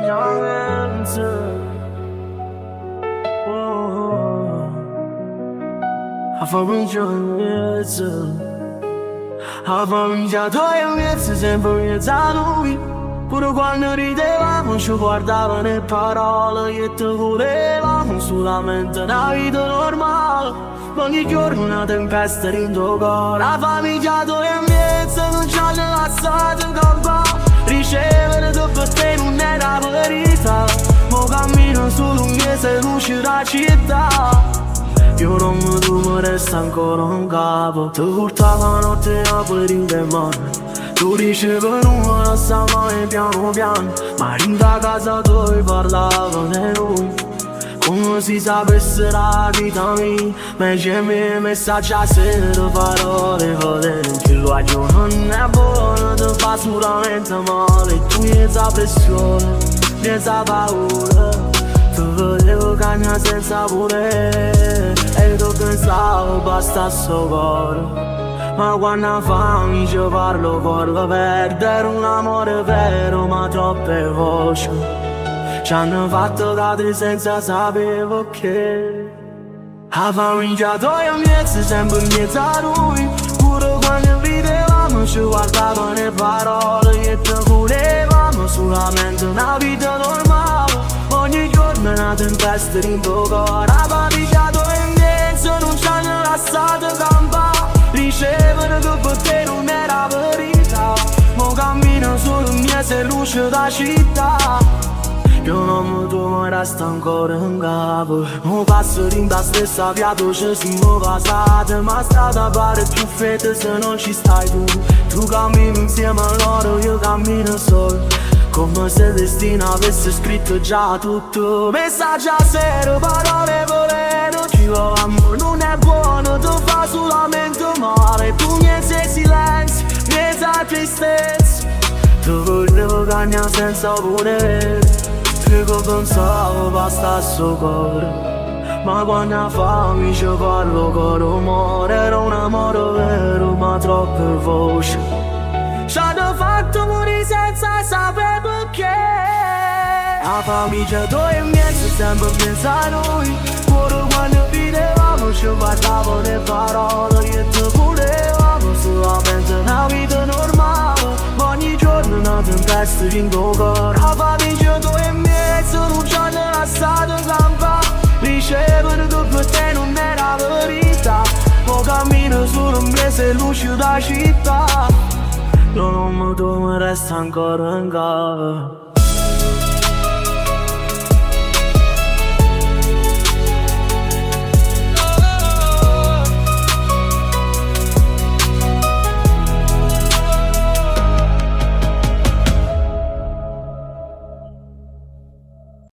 sognanza. A famiglia mezza, a famiglia tua mezza, sempre mezza a noi. Pure quando ridevamo ci guardavano le parole e te volevamo solamente una vita normale. Ogni giorno una tempesta in tuo cuore. A famiglia tua mezza non ci hanno lasciato campare. Ricevere dopo te non è la verità. Mo cammino solo un mese luce da città. Io non mi tu mi resta ancora un capo. Ti portavo notte a perire mano. Tu dicevi non me lo sa mai piano piano. Ma in da casa tua parlavo di noi. Come si sapesse la vita mia. Invece me messaggi a sera parole vedere. Che lo agio non è buono, ti fa solamente male. Tu niente pressione, niente paura. Ti volevo cagnare senza volere. E tu pensavo bastasse cuore. Ma quando fammi ci parlo vorrei perdere un amore vero ma troppe voci ci hanno fatto cadere senza sapere perché. La famiglia tua è mezza, sempre in mezzo a noi. Pure quando ridevamo ci guardavano le parole e te volevamo solamente una vita normale. Ogni giorno una tempesta in tuo cuore. La famiglia tua è mezza, non ci hanno lasciato campare. Ricevere dopo te non era verità. Mo cammino solo un mese luce da città. Io non mi resta ancora in capo. Mo passo in da stessa via dove ci siamo passati. Ma strada pare più fredda se non ci stai tu. Tu cammini insieme a loro, io cammino solo. Come se il destino avesse scritto già tutto. Messaggi a sera, parole volendo. Ci amore non è buono, ti fa solamente male. Tu niente silenzio, niente tristezza. Ti volevo cagnare senza volere. Perché pensavo bastasse cuore. Ma quando fammi ci parlo con rumore. Era un amore vero ma troppe voci ci hanno fatto morire senza sapere perché. La famiglia tua è mezza, sempre pensa a noi. Pure quando ridevamo ci guardavano le parole e te volevamo solamente una vita normale. Ogni giorno una tempesta in tuo cuore. La famiglia tua è mezza, non ci hanno lasciato campare. Ricevere dopo te non era verità. Mo cammino solo un mese luce da città. Io non mi resta ancora in capo.